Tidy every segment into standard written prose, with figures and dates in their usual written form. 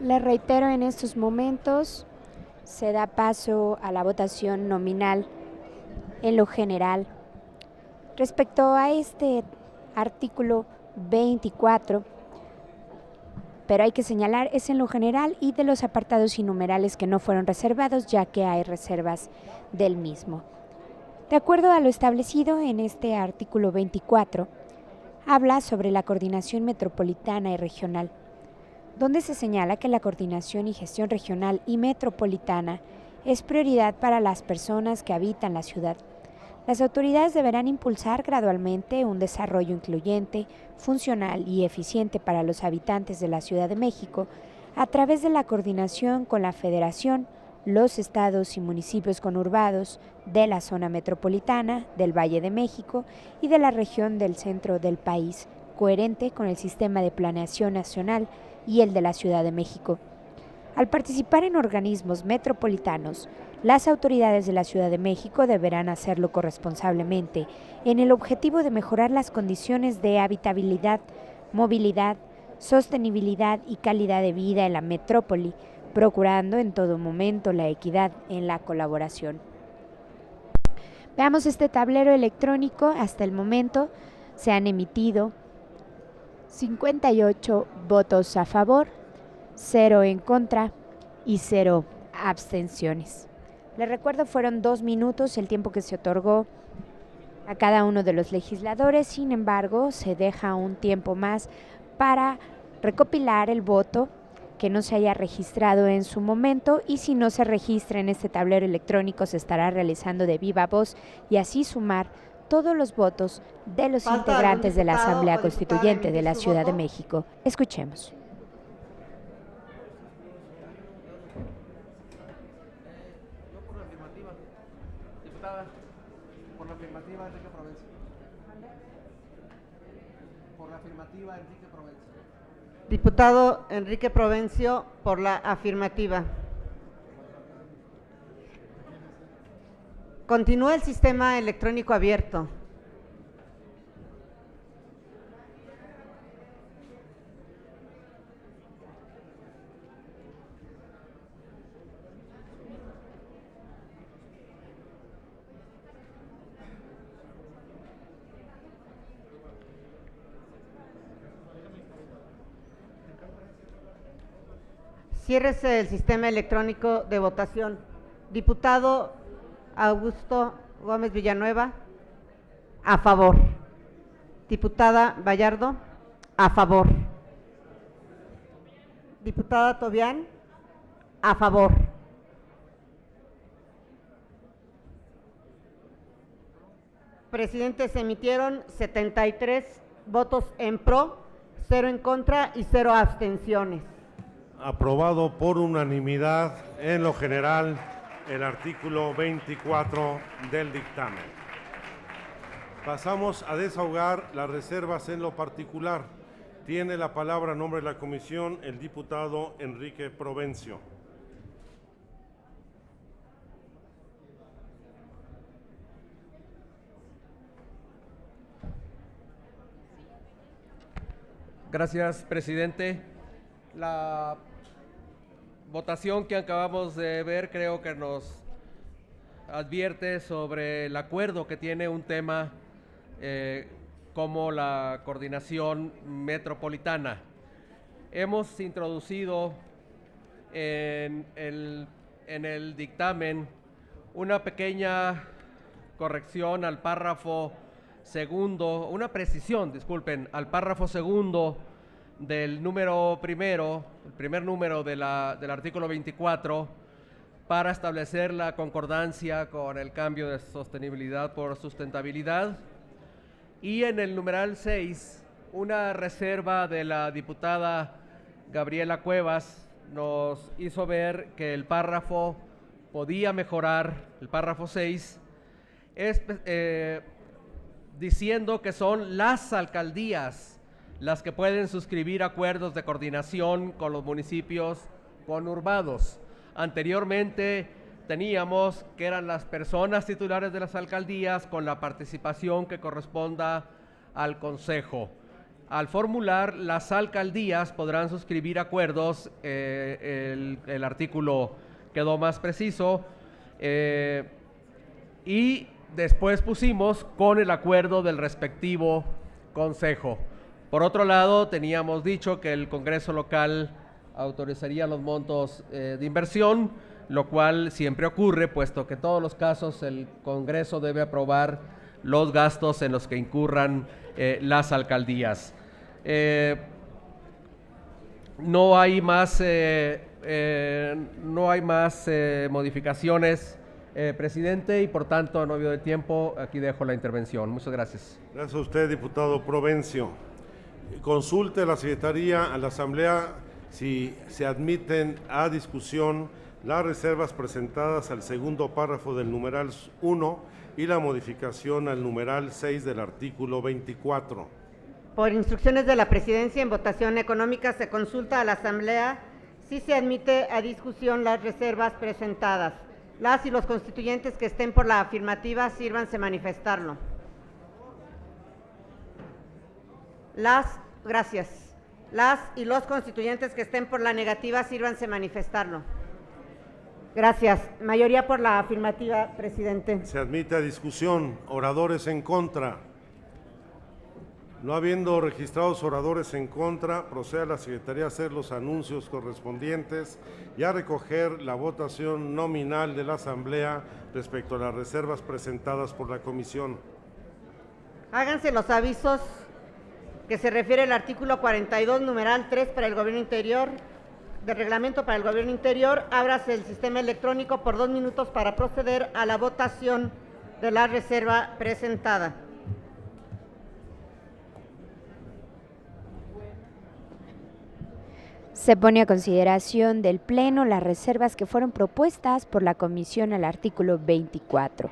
Le reitero, en estos momentos se da paso a la votación nominal en lo general. Respecto a este artículo 24, pero hay que señalar, es en lo general y de los apartados y numerales que no fueron reservados, ya que hay reservas del mismo. De acuerdo a lo establecido en este artículo 24, habla sobre la coordinación metropolitana y regional, donde se señala que la coordinación y gestión regional y metropolitana es prioridad para las personas que habitan la ciudad. Las autoridades deberán impulsar gradualmente un desarrollo incluyente, funcional y eficiente para los habitantes de la Ciudad de México a través de la coordinación con la Federación, los estados y municipios conurbados de la zona metropolitana, del Valle de México y de la región del centro del país, coherente con el sistema de planeación nacional y el de la Ciudad de México. Al participar en organismos metropolitanos, las autoridades de la Ciudad de México deberán hacerlo corresponsablemente en el objetivo de mejorar las condiciones de habitabilidad, movilidad, sostenibilidad y calidad de vida en la metrópoli, procurando en todo momento la equidad en la colaboración. Veamos este tablero electrónico. Hasta el momento se han emitido 58 votos a favor, 0 en contra y 0 abstenciones. Les recuerdo, fueron 2 minutos el tiempo que se otorgó a cada uno de los legisladores. Sin embargo, se deja un tiempo más para recopilar el voto que no se haya registrado en su momento, y si no se registra en este tablero electrónico se estará realizando de viva voz y así sumar todos los votos de los integrantes de la Asamblea Constituyente de la Ciudad de México. Escuchemos. Diputada, por la afirmativa, Enrique Provencio. Por la afirmativa, Enrique Provencio. Diputado Enrique Provencio, por la afirmativa. Continúa el sistema electrónico abierto. Ciérrese el sistema electrónico de votación. Diputado Augusto Gómez Villanueva, a favor. Diputada Vallardo, a favor. Diputada Tobián, a favor. Presidente, se emitieron 73 votos en pro, 0 en contra y 0 abstenciones. Aprobado por unanimidad en lo general el artículo 24 del dictamen. Pasamos a desahogar las reservas en lo particular. Tiene la palabra a nombre de la comisión el diputado Enrique Provencio. Gracias, presidente. La votación que acabamos de ver creo que nos advierte sobre el acuerdo que tiene un tema como la coordinación metropolitana. Hemos introducido en el dictamen una pequeña corrección al párrafo segundo, una precisión, disculpen, al párrafo segundo del número primero, el primer número del artículo 24, para establecer la concordancia con el cambio de sostenibilidad por sustentabilidad. Y en el numeral 6, una reserva de la diputada Gabriela Cuevas nos hizo ver que el párrafo podía mejorar, el párrafo 6, diciendo que son las alcaldías las que pueden suscribir acuerdos de coordinación con los municipios conurbados. Anteriormente teníamos que eran las personas titulares de las alcaldías con la participación que corresponda al consejo. al formular, las alcaldías podrán suscribir acuerdos, el artículo quedó más preciso, y después pusimos con el acuerdo del respectivo consejo. Por otro lado, teníamos dicho que el Congreso local autorizaría los montos de inversión, lo cual siempre ocurre, puesto que en todos los casos el Congreso debe aprobar los gastos en los que incurran las alcaldías. No hay más modificaciones, presidente, y por tanto, no habido de tiempo, aquí dejo la intervención. Muchas gracias. Gracias a usted, diputado Provencio. Consulte a la Secretaría, a la Asamblea, si se admiten a discusión las reservas presentadas al segundo párrafo del numeral 1 y la modificación al numeral 6 del artículo 24. Por instrucciones de la Presidencia, en votación económica se consulta a la Asamblea si se admite a discusión las reservas presentadas. Las y los constituyentes que estén por la afirmativa, sírvanse manifestarlo. Gracias. Las y los constituyentes que estén por la negativa, sírvanse manifestarlo. Gracias. Mayoría por la afirmativa, presidente. Se admite a discusión. Oradores en contra. No habiendo registrados oradores en contra, procede a la Secretaría a hacer los anuncios correspondientes y a recoger la votación nominal de la Asamblea respecto a las reservas presentadas por la Comisión. Háganse los avisos que se refiere al artículo 42, numeral 3 para el Gobierno Interior, del Reglamento para el Gobierno Interior. Ábrase el sistema electrónico por 2 minutos para proceder a la votación de la reserva presentada. Se pone a consideración del Pleno las reservas que fueron propuestas por la Comisión al artículo 24.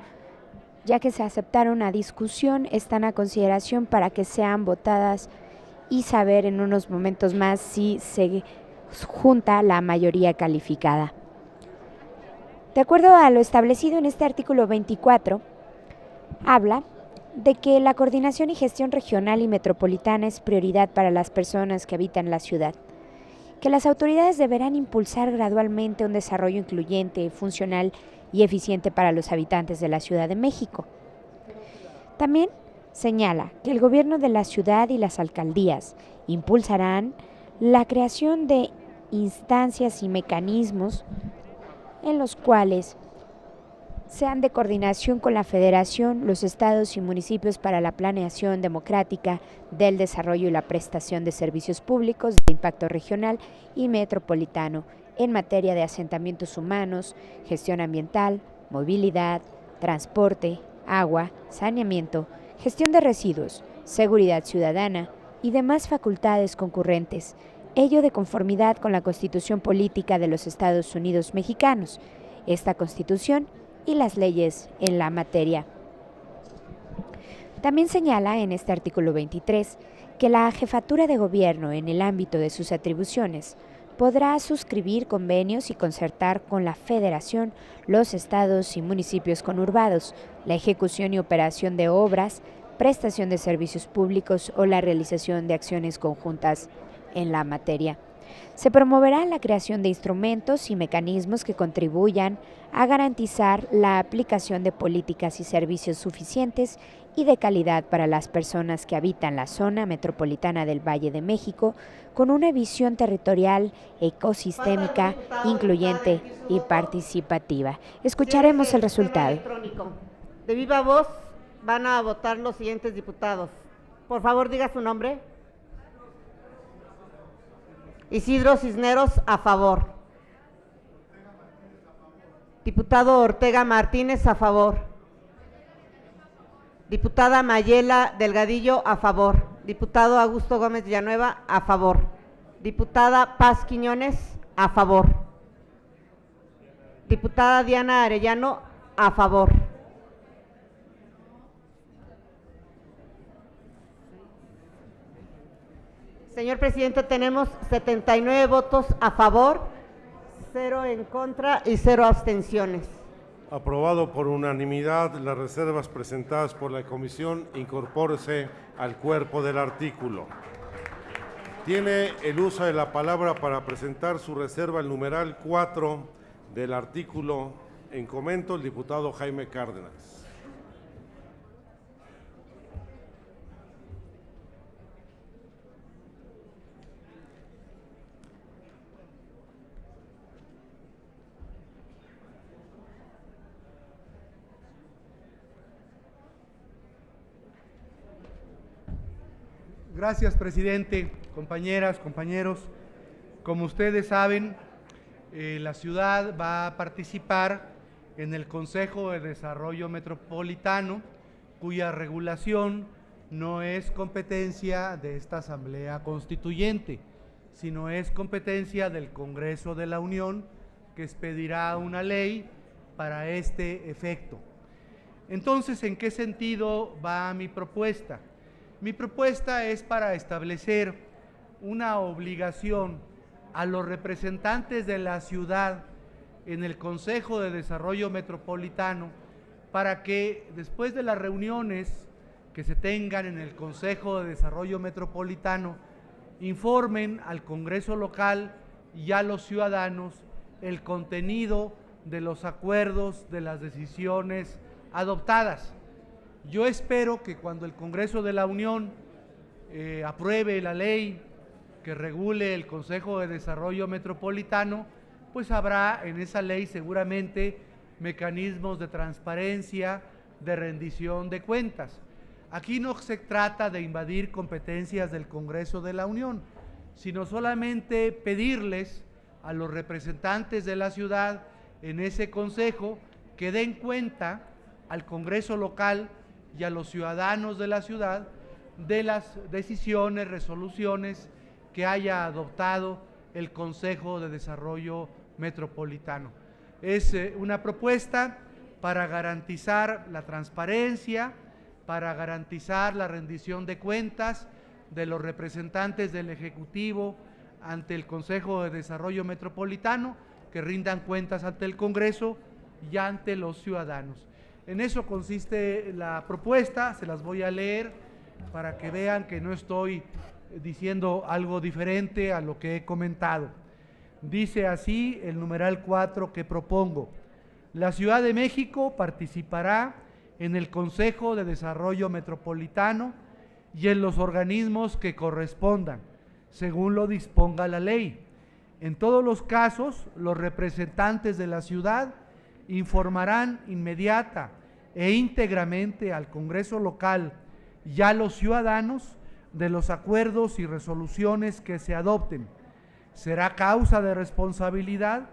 Ya que se aceptaron a discusión, están a consideración para que sean votadas y saber en unos momentos más si se junta la mayoría calificada. De acuerdo a lo establecido en este artículo 24, habla de que la coordinación y gestión regional y metropolitana es prioridad para las personas que habitan la ciudad, que las autoridades deberán impulsar gradualmente un desarrollo incluyente, funcional y eficiente para los habitantes de la Ciudad de México. También señala que el gobierno de la ciudad y las alcaldías impulsarán la creación de instancias y mecanismos en los cuales sean de coordinación con la Federación, los estados y municipios para la planeación democrática del desarrollo y la prestación de servicios públicos de impacto regional y metropolitano en materia de asentamientos humanos, gestión ambiental, movilidad, transporte, agua, saneamiento, gestión de residuos, seguridad ciudadana y demás facultades concurrentes, ello de conformidad con la Constitución Política de los Estados Unidos Mexicanos, esta Constitución y las leyes en la materia. También señala en este artículo 23 que la jefatura de gobierno, en el ámbito de sus atribuciones, podrá suscribir convenios y concertar con la Federación, los estados y municipios conurbados, la ejecución y operación de obras, prestación de servicios públicos o la realización de acciones conjuntas en la materia. Se promoverá la creación de instrumentos y mecanismos que contribuyan a garantizar la aplicación de políticas y servicios suficientes y de calidad para las personas que habitan la zona metropolitana del Valle de México, con una visión territorial, ecosistémica, incluyente y participativa. Escucharemos el resultado. De viva voz van a votar los siguientes diputados. Por favor, diga su nombre. Isidro Cisneros, a favor. Diputado Ortega Martínez, a favor. Diputada Mayela Delgadillo, a favor. Diputado Augusto Gómez Villanueva, a favor. Diputada Paz Quiñones, a favor. Diputada Diana Arellano, a favor. Señor presidente, tenemos 79 votos a favor, 0 en contra y 0 abstenciones. Aprobado por unanimidad. Las reservas presentadas por la Comisión, incorpórese al cuerpo del artículo. Tiene el uso de la palabra para presentar su reserva el numeral 4 del artículo en comento el diputado Jaime Cárdenas. Gracias, presidente, compañeras, compañeros. Como ustedes saben, la ciudad va a participar en el Consejo de Desarrollo Metropolitano, cuya regulación no es competencia de esta Asamblea Constituyente, sino es competencia del Congreso de la Unión, que expedirá una ley para este efecto. Entonces, ¿en qué sentido va mi propuesta? Mi propuesta es para establecer una obligación a los representantes de la ciudad en el Consejo de Desarrollo Metropolitano para que después de las reuniones que se tengan en el Consejo de Desarrollo Metropolitano informen al Congreso local y a los ciudadanos el contenido de los acuerdos, de las decisiones adoptadas. Yo espero que cuando el Congreso de la Unión apruebe la ley que regule el Consejo de Desarrollo Metropolitano, pues habrá en esa ley seguramente mecanismos de transparencia, de rendición de cuentas. Aquí no se trata de invadir competencias del Congreso de la Unión, sino solamente pedirles a los representantes de la ciudad en ese consejo que den cuenta al Congreso local y a los ciudadanos de la ciudad de las decisiones, resoluciones que haya adoptado el Consejo de Desarrollo Metropolitano. Es una propuesta para garantizar la transparencia, para garantizar la rendición de cuentas de los representantes del Ejecutivo ante el Consejo de Desarrollo Metropolitano, que rindan cuentas ante el Congreso y ante los ciudadanos. En eso consiste la propuesta, se las voy a leer para que vean que no estoy diciendo algo diferente a lo que he comentado. Dice así el numeral 4 que propongo: la Ciudad de México participará en el Consejo de Desarrollo Metropolitano y en los organismos que correspondan, según lo disponga la ley. En todos los casos, los representantes de la ciudad informarán inmediata e íntegramente al Congreso local y a los ciudadanos de los acuerdos y resoluciones que se adopten. Será causa de responsabilidad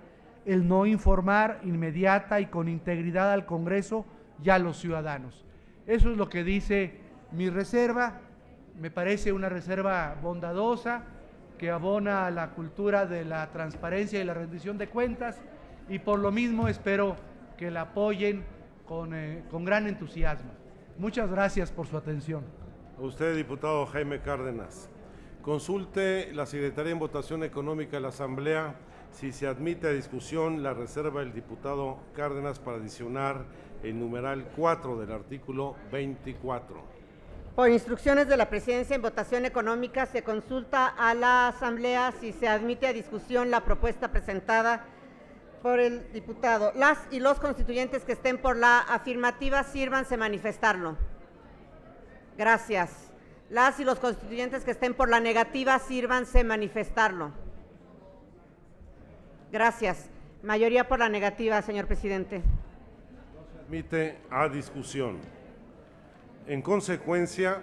el no informar inmediata y con integridad al Congreso y a los ciudadanos. Eso es lo que dice mi reserva. Me parece una reserva bondadosa que abona a la cultura de la transparencia y la rendición de cuentas, y por lo mismo espero que la apoyen con gran entusiasmo. Muchas gracias por su atención. A usted, diputado Jaime Cárdenas. Consulte la Secretaría en Votación Económica de la Asamblea si se admite a discusión la reserva del diputado Cárdenas para adicionar el numeral 4 del artículo 24. Por instrucciones de la Presidencia en Votación Económica se consulta a la Asamblea si se admite a discusión la propuesta presentada por el diputado. Las y los constituyentes que estén por la afirmativa sírvanse manifestarlo. Gracias. Las y los constituyentes que estén por la negativa sírvanse manifestarlo. Gracias. Mayoría por la negativa, señor presidente. Admite a discusión. En consecuencia,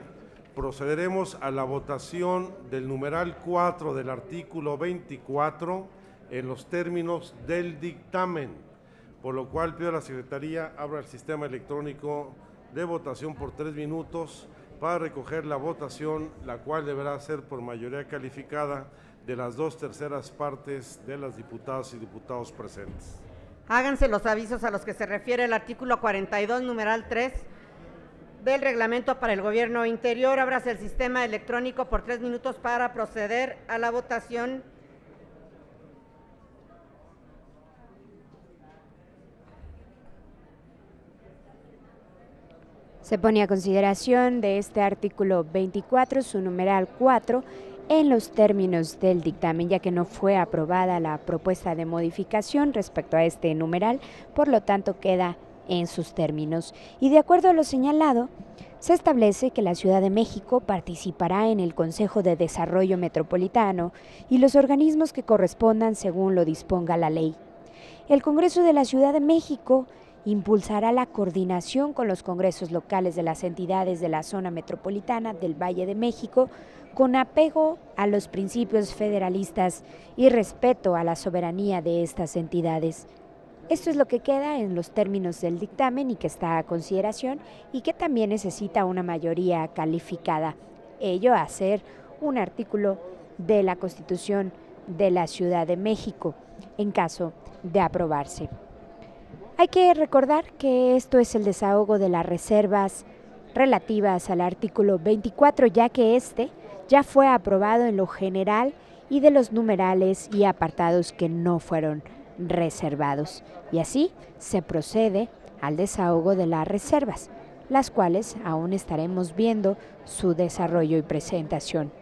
procederemos a la votación del numeral 4 del artículo 24 en los términos del dictamen, por lo cual pido a la Secretaría abra el sistema electrónico de votación por 3 minutos para recoger la votación, la cual deberá ser por mayoría calificada de las 2/3 partes de las diputadas y diputados presentes. Háganse los avisos a los que se refiere el artículo 42, numeral 3 del Reglamento para el Gobierno Interior. Ábrase el sistema electrónico por 3 minutos para proceder a la votación. Se pone a consideración de este artículo 24, su numeral 4, en los términos del dictamen, ya que no fue aprobada la propuesta de modificación respecto a este numeral, por lo tanto queda en sus términos. Y de acuerdo a lo señalado, se establece que la Ciudad de México participará en el Consejo de Desarrollo Metropolitano y los organismos que correspondan según lo disponga la ley. El Congreso de la Ciudad de México impulsará la coordinación con los congresos locales de las entidades de la zona metropolitana del Valle de México con apego a los principios federalistas y respeto a la soberanía de estas entidades. Esto es lo que queda en los términos del dictamen y que está a consideración y que también necesita una mayoría calificada, ello a ser un artículo de la Constitución de la Ciudad de México en caso de aprobarse. Hay que recordar que esto es el desahogo de las reservas relativas al artículo 24, ya que este ya fue aprobado en lo general y de los numerales y apartados que no fueron reservados. Y así se procede al desahogo de las reservas, las cuales aún estaremos viendo su desarrollo y presentación.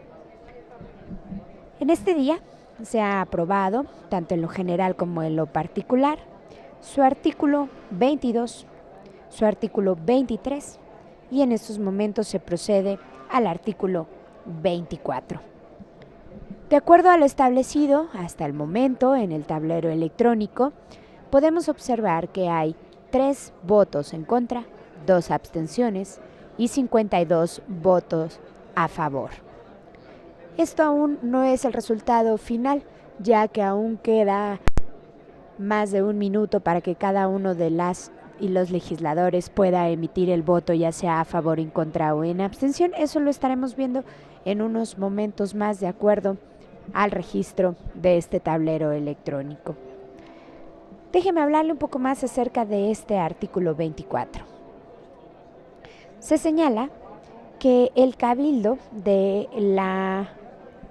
En este día se ha aprobado, tanto en lo general como en lo particular, su artículo 22, su artículo 23 y en estos momentos se procede al artículo 24. De acuerdo a lo establecido hasta el momento en el tablero electrónico, podemos observar que hay 3 votos en contra, 2 abstenciones y 52 votos a favor. Esto aún no es el resultado final, ya que aún queda más de un minuto para que cada uno de las y los legisladores pueda emitir el voto, ya sea a favor, en contra o en abstención. Eso lo estaremos viendo en unos momentos más de acuerdo al registro de este tablero electrónico. Déjeme hablarle un poco más acerca de este artículo 24. Se señala que el Cabildo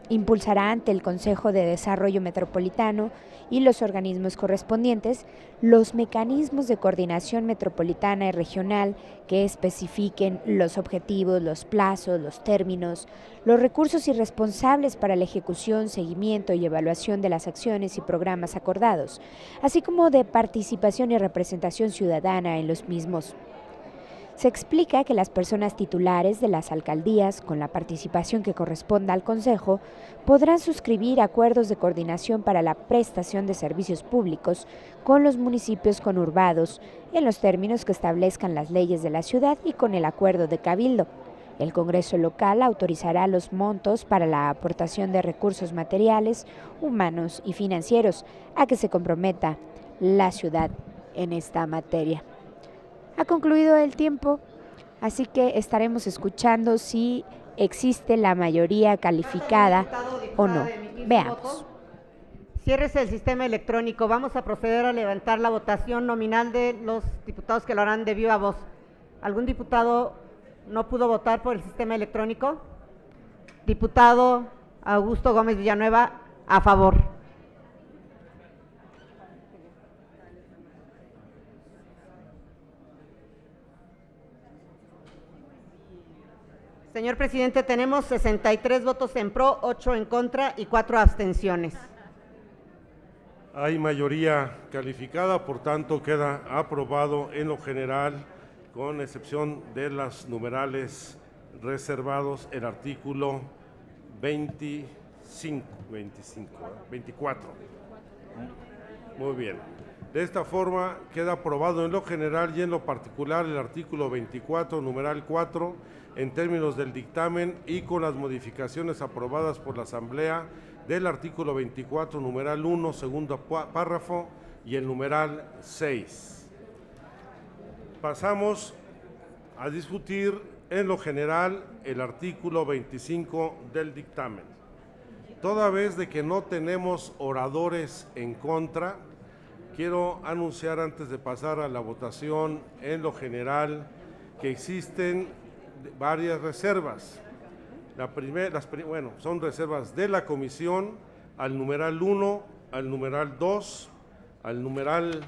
impulsará ante el Consejo de Desarrollo Metropolitano y los organismos correspondientes los mecanismos de coordinación metropolitana y regional que especifiquen los objetivos, los plazos, los términos, los recursos y responsables para la ejecución, seguimiento y evaluación de las acciones y programas acordados, así como de participación y representación ciudadana en los mismos. Se explica que las personas titulares de las alcaldías, con la participación que corresponda al Consejo, podrán suscribir acuerdos de coordinación para la prestación de servicios públicos con los municipios conurbados en los términos que establezcan las leyes de la ciudad y con el acuerdo de Cabildo. El Congreso local autorizará los montos para la aportación de recursos materiales, humanos y financieros a que se comprometa la ciudad en esta materia. Ha concluido el tiempo, así que estaremos escuchando si existe la mayoría calificada o no. Veamos. Ciérrese el sistema electrónico. Vamos a proceder a levantar la votación nominal de los diputados que lo harán de viva voz. ¿Algún diputado no pudo votar por el sistema electrónico? Diputado Augusto Gómez Villanueva, a favor. Señor presidente, tenemos 63 votos en pro, 8 en contra y 4 abstenciones. Hay mayoría calificada, por tanto queda aprobado en lo general, con excepción de las numerales reservados, el artículo 24. Muy bien. De esta forma queda aprobado en lo general y en lo particular el artículo 24, numeral 4, en términos del dictamen y con las modificaciones aprobadas por la Asamblea del artículo 24, numeral 1, segundo párrafo y el numeral 6. Pasamos a discutir en lo general el artículo 25 del dictamen. Toda vez de que no tenemos oradores en contra, quiero anunciar antes de pasar a la votación en lo general que existen varias reservas. Son reservas de la comisión al numeral 1, al numeral 2, al numeral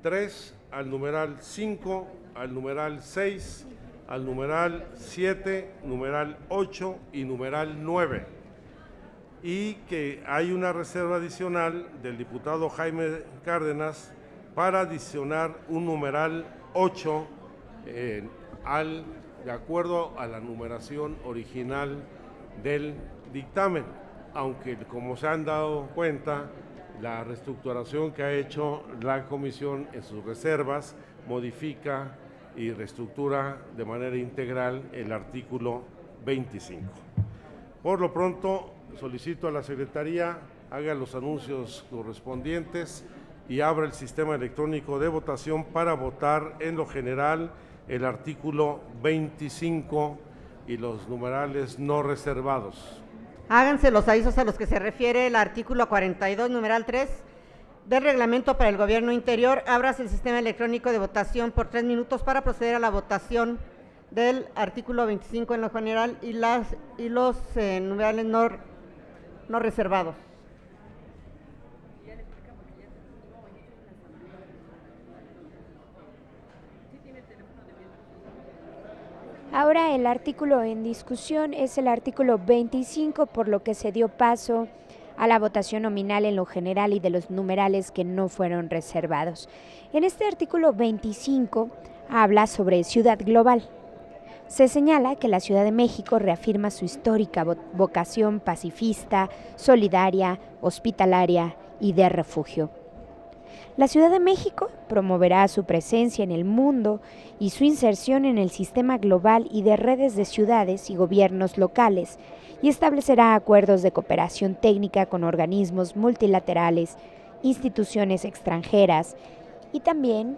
3, al numeral 5, al numeral 6 al numeral 7, numeral 8 y numeral 9. Y que hay una reserva adicional del diputado Jaime Cárdenas para adicionar un numeral 8 de acuerdo a la numeración original del dictamen, aunque como se han dado cuenta, la reestructuración que ha hecho la comisión en sus reservas modifica y reestructura de manera integral el artículo 25. Por lo pronto, solicito a la Secretaría haga los anuncios correspondientes y abra el sistema electrónico de votación para votar en lo general el artículo 25 y los numerales no reservados. Háganse los avisos a los que se refiere el artículo 42, numeral 3 del reglamento para el gobierno interior. Ábrase el sistema electrónico de votación por 3 minutos para proceder a la votación del artículo 25 en lo general y los numerales no reservados. Ahora el artículo en discusión es el artículo 25, por lo que se dio paso a la votación nominal en lo general y de los numerales que no fueron reservados. En este artículo 25 habla sobre Ciudad Global. Se señala que la Ciudad de México reafirma su histórica vocación pacifista, solidaria, hospitalaria y de refugio. La Ciudad de México promoverá su presencia en el mundo y su inserción en el sistema global y de redes de ciudades y gobiernos locales, y establecerá acuerdos de cooperación técnica con organismos multilaterales, instituciones extranjeras y también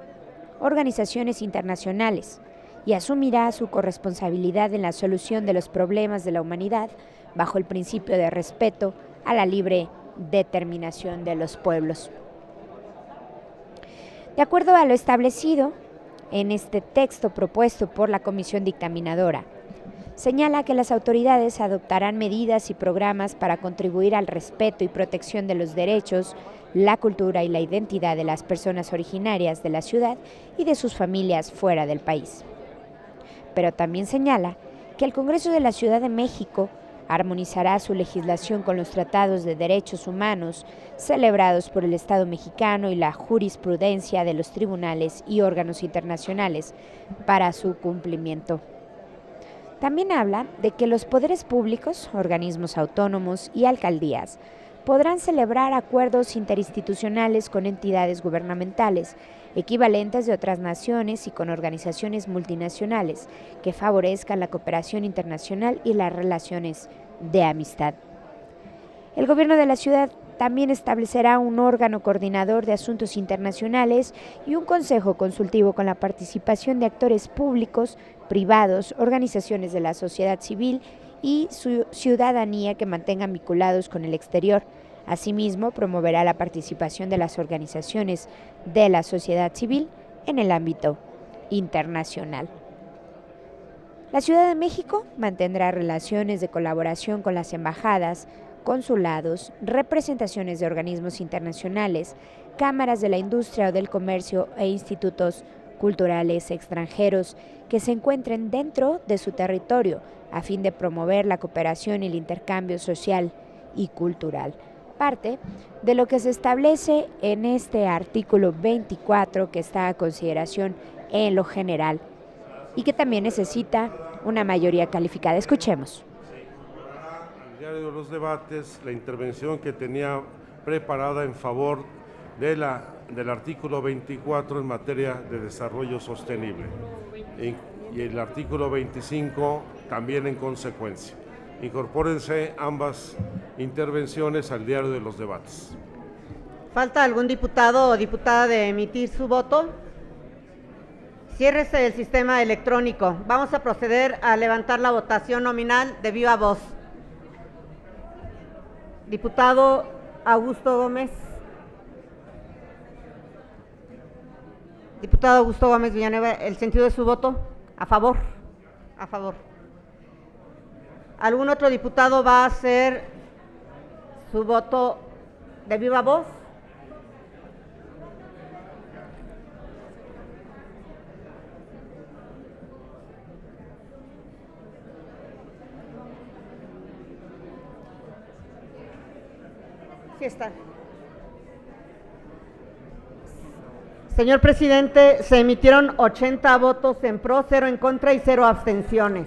organizaciones internacionales, y asumirá su corresponsabilidad en la solución de los problemas de la humanidad bajo el principio de respeto a la libre determinación de los pueblos. De acuerdo a lo establecido en este texto propuesto por la Comisión Dictaminadora, señala que las autoridades adoptarán medidas y programas para contribuir al respeto y protección de los derechos, la cultura y la identidad de las personas originarias de la ciudad y de sus familias fuera del país. Pero también señala que el Congreso de la Ciudad de México armonizará su legislación con los tratados de derechos humanos celebrados por el Estado mexicano y la jurisprudencia de los tribunales y órganos internacionales para su cumplimiento. También habla de que los poderes públicos, organismos autónomos y alcaldías podrán celebrar acuerdos interinstitucionales con entidades gubernamentales equivalentes de otras naciones y con organizaciones multinacionales que favorezcan la cooperación internacional y las relaciones de amistad. El gobierno de la ciudad también establecerá un órgano coordinador de asuntos internacionales y un consejo consultivo con la participación de actores públicos, privados, organizaciones de la sociedad civil y su ciudadanía que mantengan vinculados con el exterior. Asimismo, promoverá la participación de las organizaciones de la sociedad civil en el ámbito internacional. La Ciudad de México mantendrá relaciones de colaboración con las embajadas, consulados, representaciones de organismos internacionales, cámaras de la industria o del comercio e institutos culturales extranjeros que se encuentren dentro de su territorio a fin de promover la cooperación y el intercambio social y cultural. Parte de lo que se establece en este artículo 24 que está a consideración en lo general y que también necesita una mayoría calificada. Escuchemos. Al diario de los debates, la intervención que tenía preparada en favor del artículo 24 en materia de desarrollo sostenible y el artículo 25 también en consecuencia. Incorpórense ambas intervenciones al diario de los debates. ¿Falta algún diputado o diputada de emitir su voto? Ciérrese el sistema electrónico. Vamos a proceder a levantar la votación nominal de viva voz. Diputado Augusto Gómez. Diputado Augusto Gómez Villanueva, ¿el sentido de su voto? ¿A favor? A favor. ¿Algún otro diputado va a hacer su voto de viva voz? Sí está. Señor presidente, se emitieron 80 votos en pro, 0 en contra y 0 abstenciones.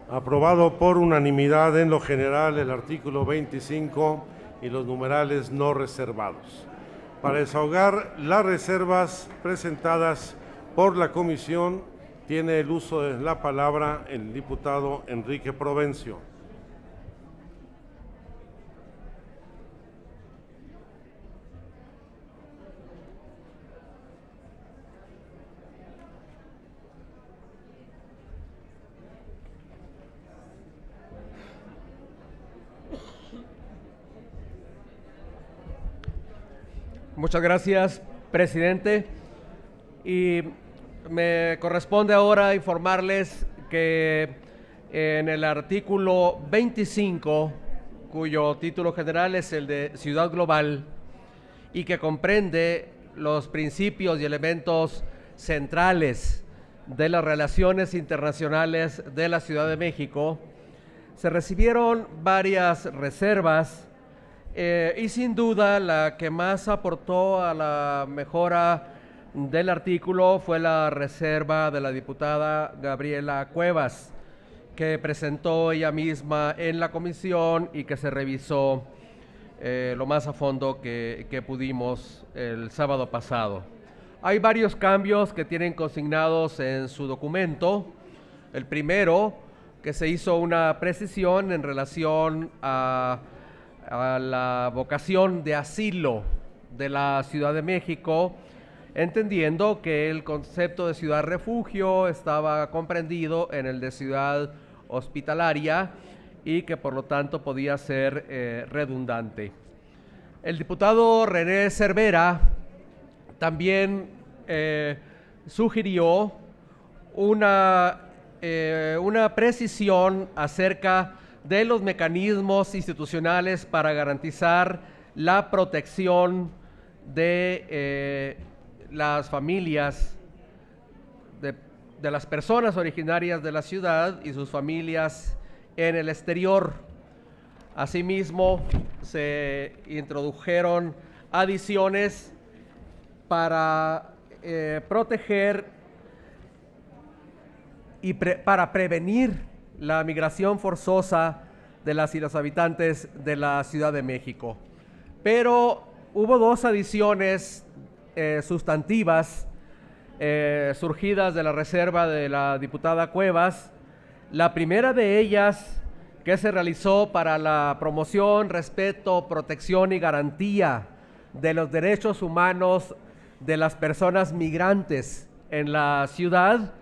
Aprobado por unanimidad en lo general el artículo 25 y los numerales no reservados. Para desahogar las reservas presentadas por la comisión, tiene el uso de la palabra el diputado Enrique Provencio. Muchas gracias, presidente. Y me corresponde ahora informarles que en el artículo 25, cuyo título general es el de Ciudad Global y que comprende los principios y elementos centrales de las relaciones internacionales de la Ciudad de México, se recibieron varias reservas y sin duda la que más aportó a la mejora del artículo fue la reserva de la diputada Gabriela Cuevas, que presentó ella misma en la comisión y que se revisó lo más a fondo que pudimos el sábado pasado. Hay varios cambios que tienen consignados en su documento. El primero, que se hizo una precisión en relación a la vocación de asilo de la Ciudad de México, entendiendo que el concepto de ciudad refugio estaba comprendido en el de ciudad hospitalaria y que por lo tanto podía ser redundante. El diputado René Cervera también sugirió una precisión acerca de los mecanismos institucionales para garantizar la protección de las familias, de las personas originarias de la ciudad y sus familias en el exterior. Asimismo, se introdujeron adiciones para proteger y para prevenir la migración forzosa de las y los habitantes de la Ciudad de México. Pero hubo dos adiciones sustantivas surgidas de la reserva de la diputada Cuevas. La primera de ellas, que se realizó para la promoción, respeto, protección y garantía de los derechos humanos de las personas migrantes en la ciudad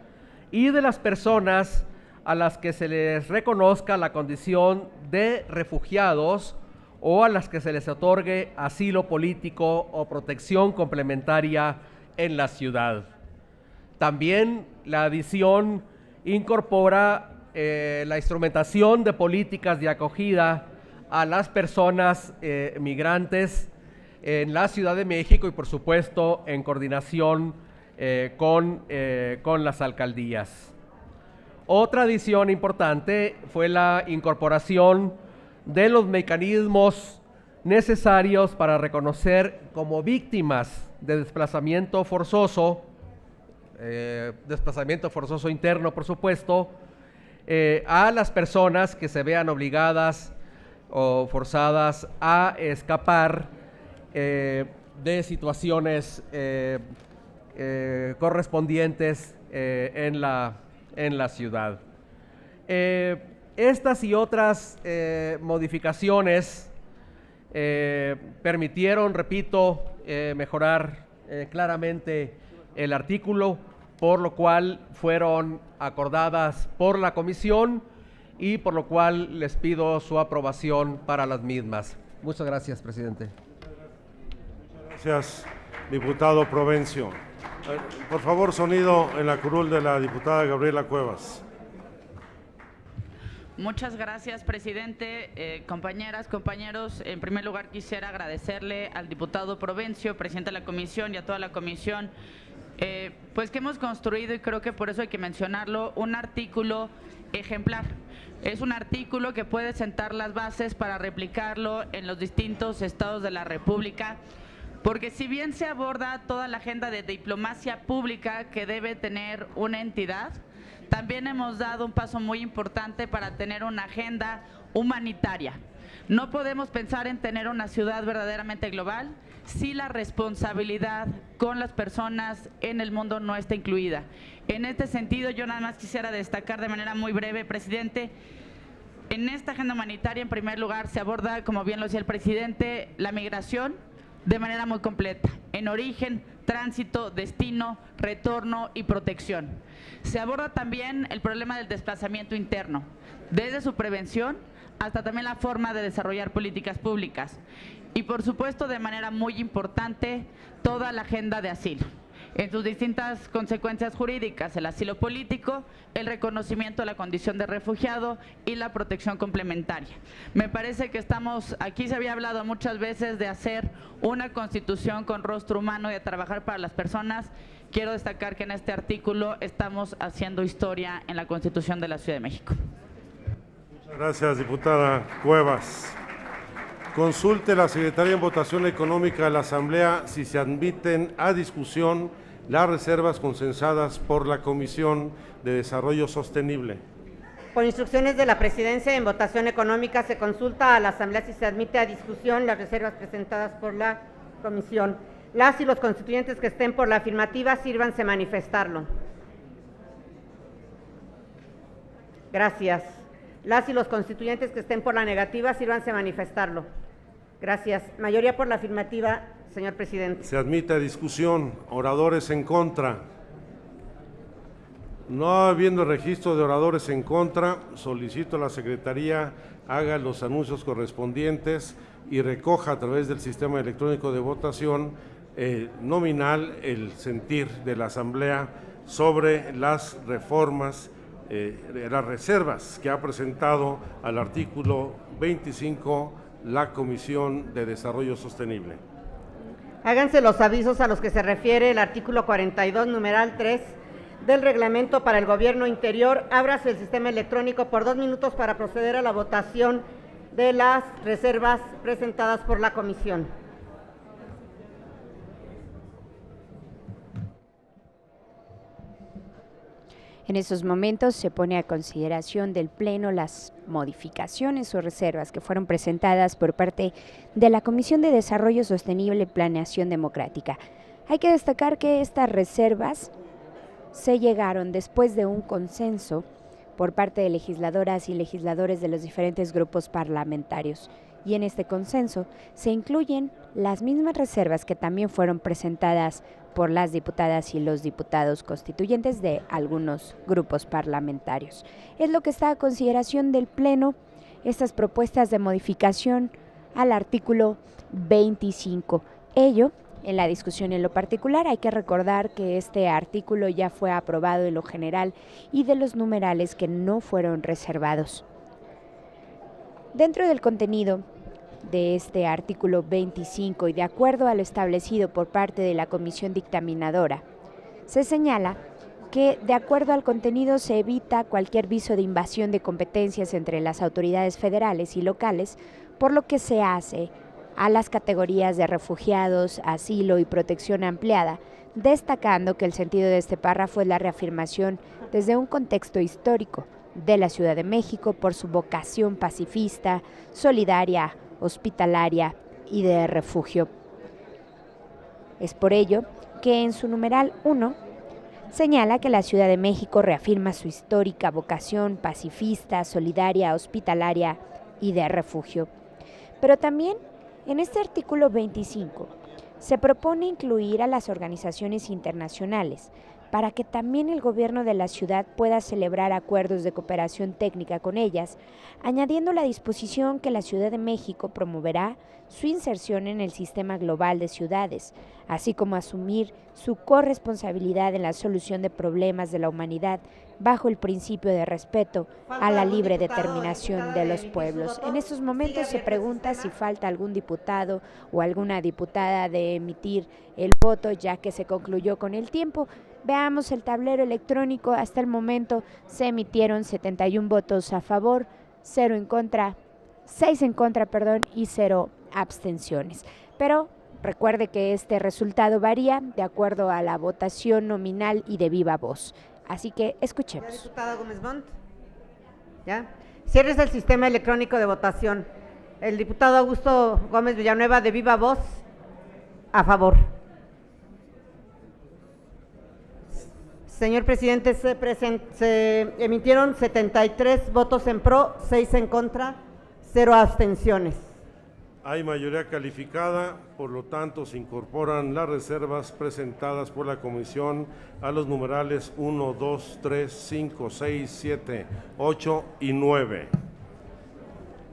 y de las personas a las que se les reconozca la condición de refugiados o a las que se les otorgue asilo político o protección complementaria en la ciudad. También la adición incorpora la instrumentación de políticas de acogida a las personas migrantes en la Ciudad de México y por supuesto en coordinación con las alcaldías. Otra adición importante fue la incorporación de los mecanismos necesarios para reconocer como víctimas de desplazamiento forzoso interno, por supuesto, a las personas que se vean obligadas o forzadas a escapar de situaciones correspondientes en la ciudad. Estas y otras modificaciones permitieron, repito, mejorar claramente el artículo, por lo cual fueron acordadas por la comisión y por lo cual les pido su aprobación para las mismas. Muchas gracias, presidente. Gracias, diputado Provencio. Por favor, sonido en la curul de la diputada Gabriela Cuevas. Muchas gracias, presidente. Compañeras, compañeros, en primer lugar quisiera agradecerle al diputado Provencio, presidente de la comisión, y a toda la comisión pues que hemos construido, y creo que por eso hay que mencionarlo, un artículo ejemplar. Es un artículo que puede sentar las bases para replicarlo en los distintos estados de la República, porque si bien se aborda toda la agenda de diplomacia pública que debe tener una entidad, también hemos dado un paso muy importante para tener una agenda humanitaria. No podemos pensar en tener una ciudad verdaderamente global si la responsabilidad con las personas en el mundo no está incluida. En este sentido, yo nada más quisiera destacar de manera muy breve, presidente, en esta agenda humanitaria, en primer lugar, se aborda, como bien lo decía el presidente, la migración de manera muy completa, en origen, tránsito, destino, retorno y protección. Se aborda también el problema del desplazamiento interno, desde su prevención hasta también la forma de desarrollar políticas públicas. Y por supuesto, de manera muy importante, toda la agenda de asilo, en sus distintas consecuencias jurídicas, el asilo político, el reconocimiento de la condición de refugiado y la protección complementaria. Me parece que aquí se había hablado muchas veces de hacer una constitución con rostro humano y de trabajar para las personas. Quiero destacar que en este artículo estamos haciendo historia en la Constitución de la Ciudad de México. Muchas gracias, diputada Cuevas. Consulte la Secretaría en votación económica de la Asamblea si se admiten a discusión las reservas consensadas por la Comisión de Desarrollo Sostenible. Por instrucciones de la Presidencia, en votación económica se consulta a la Asamblea si se admite a discusión las reservas presentadas por la Comisión. Las y los constituyentes que estén por la afirmativa, sírvanse manifestarlo. Gracias. Las y los constituyentes que estén por la negativa, sírvanse manifestarlo. Gracias. Mayoría por la afirmativa, señor presidente. Se admite a discusión. Oradores en contra. No habiendo registro de oradores en contra, solicito a la Secretaría haga los anuncios correspondientes y recoja a través del sistema electrónico de votación nominal el sentir de la Asamblea sobre las reformas, las reservas que ha presentado al artículo 25 la Comisión de Desarrollo Sostenible. Háganse los avisos a los que se refiere el artículo 42, numeral 3 del Reglamento para el Gobierno Interior. Ábrase el sistema electrónico por 2 minutos para proceder a la votación de las reservas presentadas por la Comisión. En estos momentos se pone a consideración del Pleno las modificaciones o reservas que fueron presentadas por parte de la Comisión de Desarrollo Sostenible y Planeación Democrática. Hay que destacar que estas reservas se llegaron después de un consenso por parte de legisladoras y legisladores de los diferentes grupos parlamentarios. Y en este consenso se incluyen las mismas reservas que también fueron presentadas por las diputadas y los diputados constituyentes de algunos grupos parlamentarios. Es lo que está a consideración del Pleno, estas propuestas de modificación al artículo 25. Ello, en la discusión en lo particular, hay que recordar que este artículo ya fue aprobado en lo general y de los numerales que no fueron reservados. Dentro del contenido de este artículo 25 y de acuerdo a lo establecido por parte de la Comisión Dictaminadora, se señala que de acuerdo al contenido se evita cualquier viso de invasión de competencias entre las autoridades federales y locales, por lo que se hace a las categorías de refugiados, asilo y protección ampliada, destacando que el sentido de este párrafo es la reafirmación desde un contexto histórico de la Ciudad de México por su vocación pacifista, solidaria, hospitalaria y de refugio. Es por ello que en su numeral 1 señala que la Ciudad de México reafirma su histórica vocación pacifista, solidaria, hospitalaria y de refugio. Pero también en este artículo 25 se propone incluir a las organizaciones internacionales para que también el gobierno de la ciudad pueda celebrar acuerdos de cooperación técnica con ellas, añadiendo la disposición que la Ciudad de México promoverá su inserción en el sistema global de ciudades, así como asumir su corresponsabilidad en la solución de problemas de la humanidad bajo el principio de respeto a la libre determinación de los pueblos. En estos momentos se pregunta si falta algún diputado o alguna diputada de emitir el voto, ya que se concluyó con el tiempo. Veamos el tablero electrónico. Hasta el momento se emitieron 71 votos a favor, 6 en contra, y 0 abstenciones. Pero recuerde que este resultado varía de acuerdo a la votación nominal y de viva voz. Así que escuchemos. Diputada Gómez Montt. ¿Ya? Cierres el sistema electrónico de votación. El diputado Augusto Gómez Villanueva, de viva voz, a favor. Señor presidente, se emitieron 73 votos en pro, 6 en contra, 0 abstenciones. Hay mayoría calificada, por lo tanto se incorporan las reservas presentadas por la comisión a los numerales 1, 2, 3, 5, 6, 7, 8 y 9.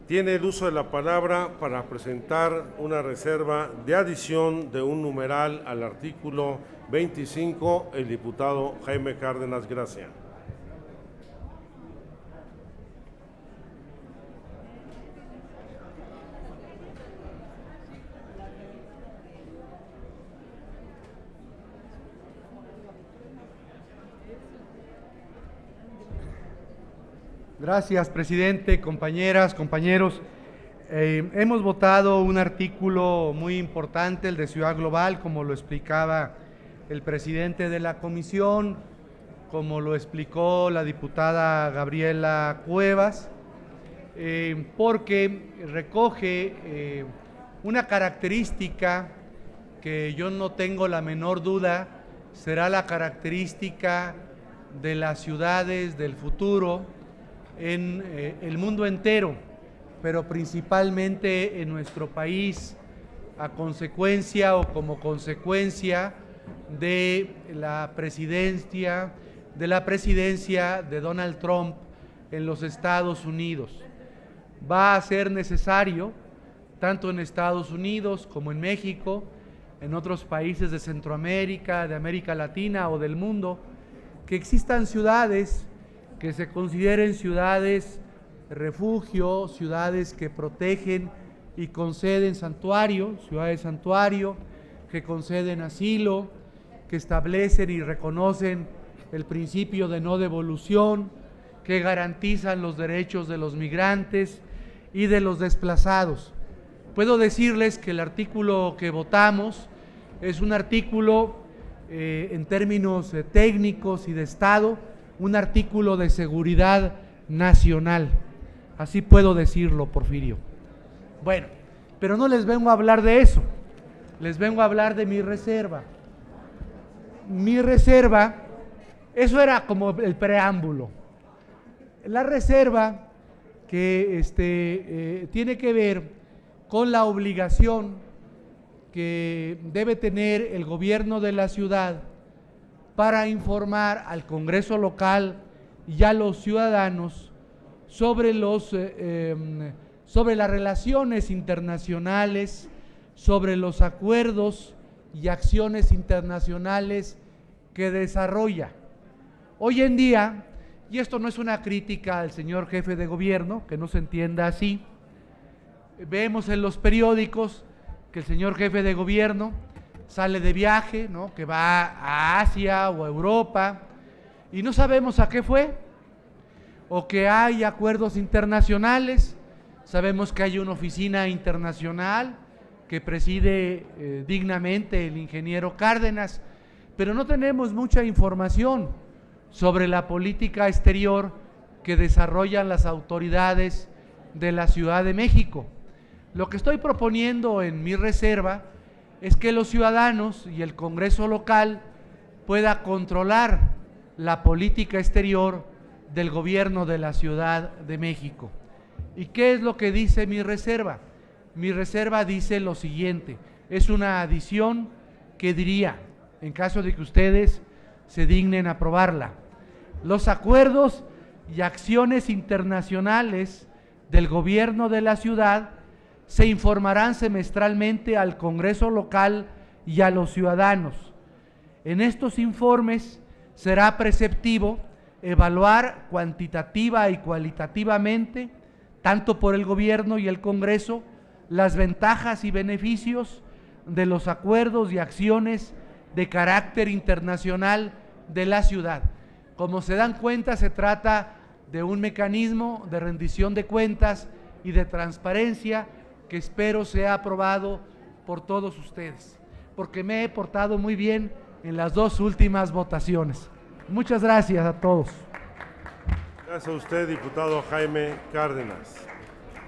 Tiene el uso de la palabra para presentar una reserva de adición de un numeral al artículo 25, el diputado Jaime Cárdenas Gracia. Gracias, presidente, compañeras, compañeros. Hemos votado un artículo muy importante, el de Ciudad Global, como lo explicaba el presidente de la comisión, como lo explicó la diputada Gabriela Cuevas, porque recoge una característica que yo no tengo la menor duda será la característica de las ciudades del futuro en el mundo entero, pero principalmente en nuestro país, a consecuencia o como consecuencia de la presidencia de Donald Trump en los Estados Unidos. Va a ser necesario, tanto en Estados Unidos como en México, en otros países de Centroamérica, de América Latina o del mundo, que existan ciudades que se consideren ciudades refugio, ciudades que protegen y conceden santuario, ciudades santuario, que conceden asilo, que establecen y reconocen el principio de no devolución, que garantizan los derechos de los migrantes y de los desplazados. Puedo decirles que el artículo que votamos es un artículo en términos técnicos y de Estado, un artículo de seguridad nacional. Así puedo decirlo, Porfirio. Bueno, pero no les vengo a hablar de eso, les vengo a hablar de mi reserva. Mi reserva, eso era como el preámbulo. La reserva que tiene que ver con la obligación que debe tener el gobierno de la ciudad para informar al Congreso local y a los ciudadanos sobre las relaciones internacionales, sobre los acuerdos y acciones internacionales que desarrolla. Hoy en día, y esto no es una crítica al señor jefe de gobierno, que no se entienda así, vemos en los periódicos que el señor jefe de gobierno sale de viaje, ¿no?, que va a Asia o a Europa, y no sabemos a qué fue, o que hay acuerdos internacionales. Sabemos que hay una oficina internacional que preside dignamente el ingeniero Cárdenas, pero no tenemos mucha información sobre la política exterior que desarrollan las autoridades de la Ciudad de México. Lo que estoy proponiendo en mi reserva es que los ciudadanos y el Congreso local pueda controlar la política exterior del gobierno de la Ciudad de México. ¿Y qué es lo que dice mi reserva? Mi reserva dice lo siguiente, es una adición que diría, en caso de que ustedes se dignen a aprobarla: los acuerdos y acciones internacionales del gobierno de la ciudad se informarán semestralmente al Congreso local y a los ciudadanos. En estos informes será preceptivo evaluar cuantitativa y cualitativamente, tanto por el gobierno y el Congreso, las ventajas y beneficios de los acuerdos y acciones de carácter internacional de la ciudad. Como se dan cuenta, se trata de un mecanismo de rendición de cuentas y de transparencia que espero sea aprobado por todos ustedes, porque me he portado muy bien en las dos últimas votaciones. Muchas gracias a todos. Gracias a usted, diputado Jaime Cárdenas.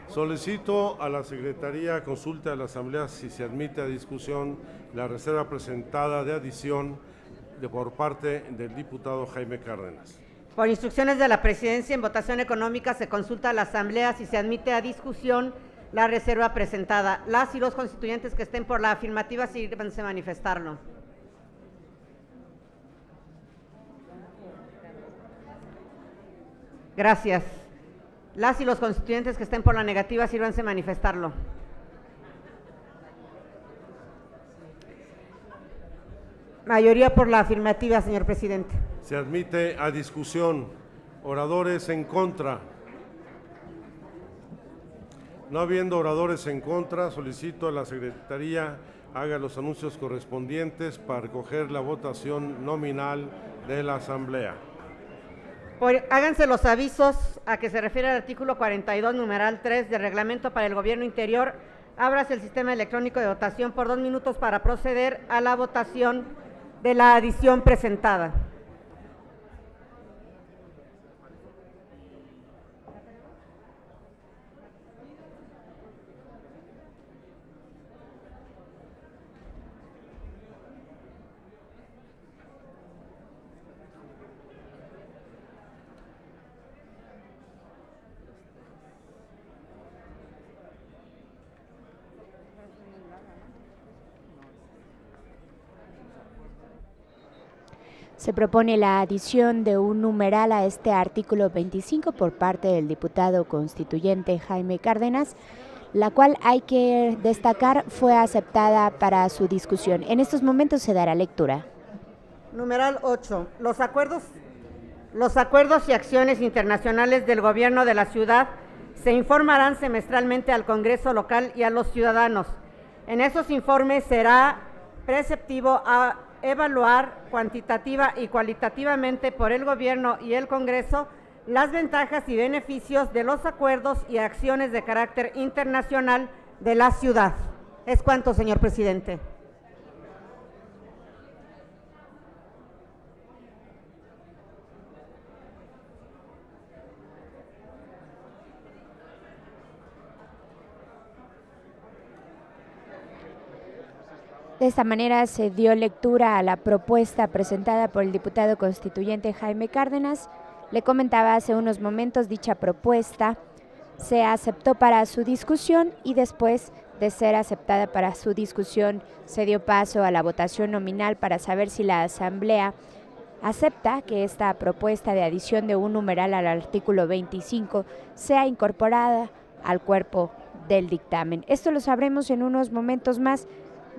Solicito a la Secretaría consulte a la Asamblea si se admite a discusión la reserva presentada de adición por parte del diputado Jaime Cárdenas. Por instrucciones de la Presidencia, en votación económica se consulta a la Asamblea si se admite a discusión la reserva presentada. Las y los constituyentes que estén por la afirmativa sírvanse a manifestarlo. Gracias. Las y los constituyentes que estén por la negativa sírvanse a manifestarlo. Mayoría por la afirmativa, señor presidente. Se admite a discusión. Oradores en contra. No habiendo oradores en contra, solicito a la Secretaría haga los anuncios correspondientes para recoger la votación nominal de la Asamblea. Háganse los avisos a que se refiere el artículo 42, numeral 3 del Reglamento para el Gobierno Interior. Ábrase el sistema electrónico de votación por 2 minutos para proceder a la votación de la adición presentada. Se propone la adición de un numeral a este artículo 25 por parte del diputado constituyente Jaime Cárdenas, la cual, hay que destacar, fue aceptada para su discusión. En estos momentos se dará lectura. Numeral 8. Los acuerdos y acciones internacionales del Gobierno de la ciudad se informarán semestralmente al Congreso local y a los ciudadanos. En esos informes será preceptivo a evaluar cuantitativa y cualitativamente por el Gobierno y el Congreso las ventajas y beneficios de los acuerdos y acciones de carácter internacional de la ciudad. ¿Es cuánto, señor presidente? De esta manera se dio lectura a la propuesta presentada por el diputado constituyente Jaime Cárdenas. Le comentaba hace unos momentos, dicha propuesta se aceptó para su discusión y después de ser aceptada para su discusión se dio paso a la votación nominal para saber si la Asamblea acepta que esta propuesta de adición de un numeral al artículo 25 sea incorporada al cuerpo del dictamen. Esto lo sabremos en unos momentos más,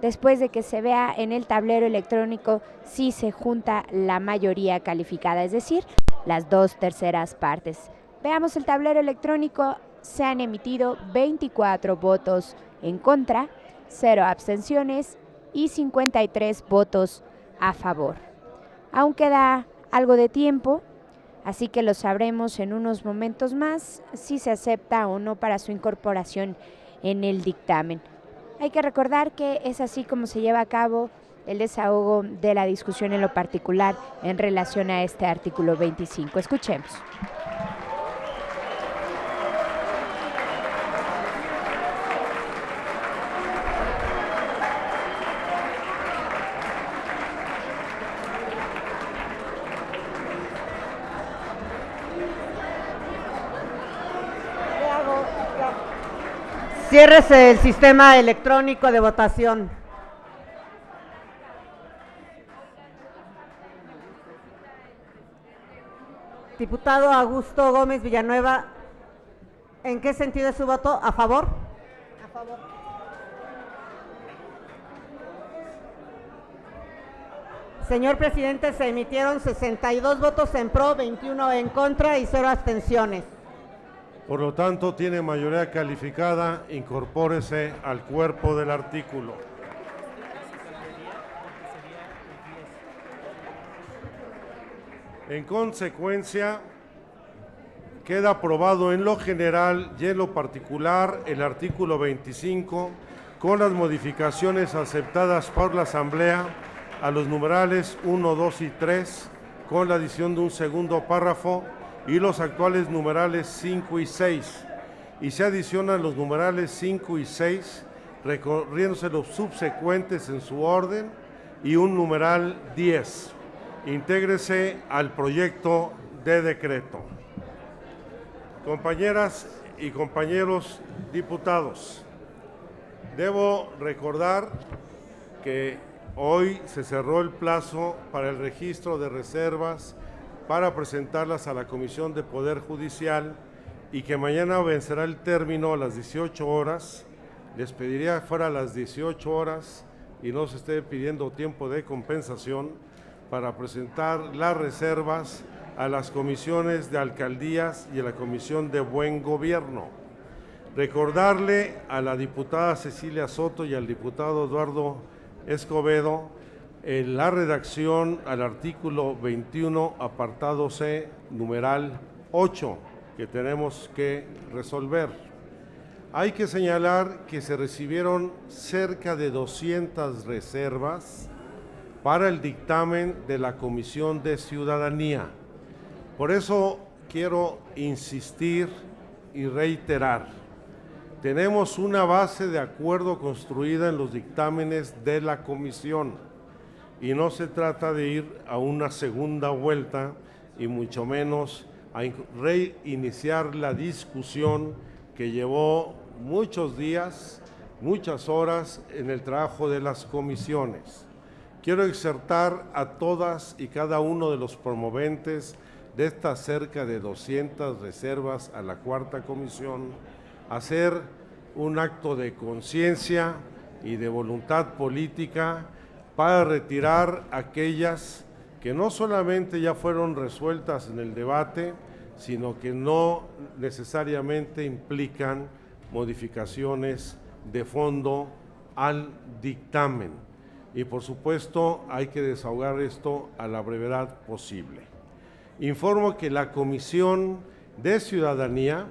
después de que se vea en el tablero electrónico si se junta la mayoría calificada, es decir, las 2/3 partes. Veamos el tablero electrónico. Se han emitido 24 votos en contra, 0 abstenciones y 53 votos a favor. Aún queda algo de tiempo, así que lo sabremos en unos momentos más si se acepta o no para su incorporación en el dictamen. Hay que recordar que es así como se lleva a cabo el desahogo de la discusión en lo particular en relación a este artículo 25. Escuchemos. Ciérrese el sistema electrónico de votación. Diputado Augusto Gómez Villanueva, ¿en qué sentido es su voto? ¿A favor? A favor. Señor presidente, se emitieron 62 votos en pro, 21 en contra y 0 abstenciones. Por lo tanto, tiene mayoría calificada, incorpórese al cuerpo del artículo. En consecuencia, queda aprobado en lo general y en lo particular el artículo 25 con las modificaciones aceptadas por la Asamblea a los numerales 1, 2 y 3, con la adición de un segundo párrafo y los actuales numerales 5 y 6, y se adicionan los numerales 5 y 6, recorriéndose los subsecuentes en su orden, y un numeral 10. Intégrese al proyecto de decreto. Compañeras y compañeros diputados, debo recordar que hoy se cerró el plazo para el registro de reservas para presentarlas a la Comisión de Poder Judicial y que mañana vencerá el término a las 18 horas. Les pediría que fuera a las 18 horas y no se esté pidiendo tiempo de compensación para presentar las reservas a las comisiones de alcaldías y a la Comisión de Buen Gobierno. Recordarle a la diputada Cecilia Soto y al diputado Eduardo Escobedo en la redacción al artículo 21, apartado C, numeral 8, que tenemos que resolver. Hay que señalar que se recibieron cerca de 200 reservas para el dictamen de la Comisión de Ciudadanía. Por eso quiero insistir y reiterar. Tenemos una base de acuerdo construida en los dictámenes de la comisión y no se trata de ir a una segunda vuelta y mucho menos a reiniciar la discusión que llevó muchos días, muchas horas en el trabajo de las comisiones. Quiero exhortar a todas y cada uno de los promoventes de estas cerca de 200 reservas a la cuarta comisión a hacer un acto de conciencia y de voluntad política para retirar aquellas que no solamente ya fueron resueltas en el debate, sino que no necesariamente implican modificaciones de fondo al dictamen. Y por supuesto hay que desahogar esto a la brevedad posible. Informo que la Comisión de Ciudadanía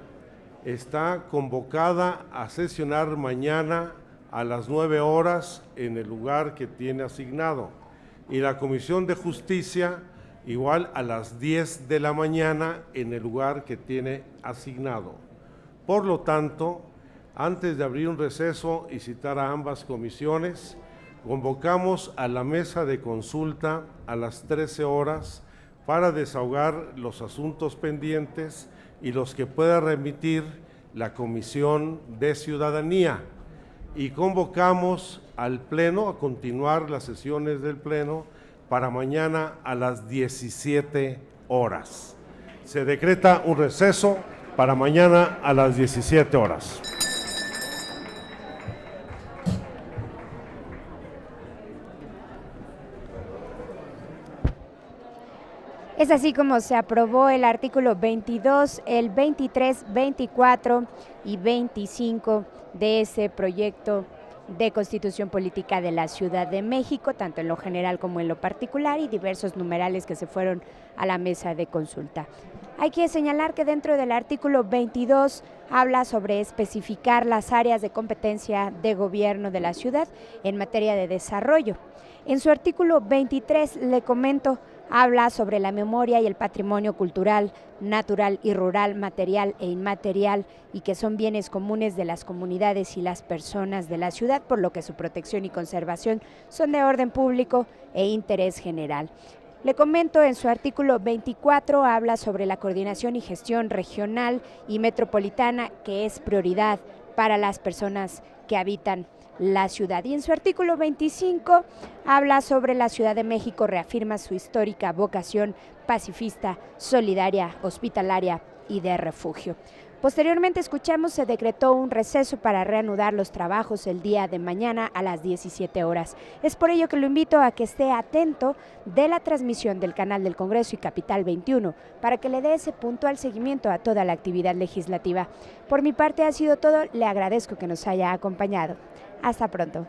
está convocada a sesionar mañana a las 9 horas en el lugar que tiene asignado y la Comisión de Justicia igual a las 10 de la mañana en el lugar que tiene asignado. Por lo tanto, antes de abrir un receso y citar a ambas comisiones, convocamos a la mesa de consulta a las 13 horas para desahogar los asuntos pendientes y los que pueda remitir la Comisión de Ciudadanía. Y convocamos al Pleno a continuar las sesiones del Pleno para mañana a las 17 horas. Se decreta un receso para mañana a las 17 horas. Es así como se aprobó el artículo 22, el 23, 24 y 25 de ese proyecto de Constitución Política de la Ciudad de México, tanto en lo general como en lo particular, y diversos numerales que se fueron a la mesa de consulta. Hay que señalar que dentro del artículo 22 habla sobre especificar las áreas de competencia de gobierno de la ciudad en materia de desarrollo. En su artículo 23, le comento, habla sobre la memoria y el patrimonio cultural, natural y rural, material e inmaterial, y que son bienes comunes de las comunidades y las personas de la ciudad, por lo que su protección y conservación son de orden público e interés general. Le comento, en su artículo 24 habla sobre la coordinación y gestión regional y metropolitana, que es prioridad para las personas que habitan la ciudad. Y en su artículo 25 habla sobre la Ciudad de México, reafirma su histórica vocación pacifista, solidaria, hospitalaria y de refugio. Posteriormente escuchamos se decretó un receso para reanudar los trabajos el día de mañana a las 17 horas. Es por ello que lo invito a que esté atento de la transmisión del canal del Congreso y Capital 21 para que le dé ese puntual seguimiento a toda la actividad legislativa. Por mi parte ha sido todo, le agradezco que nos haya acompañado. Hasta pronto.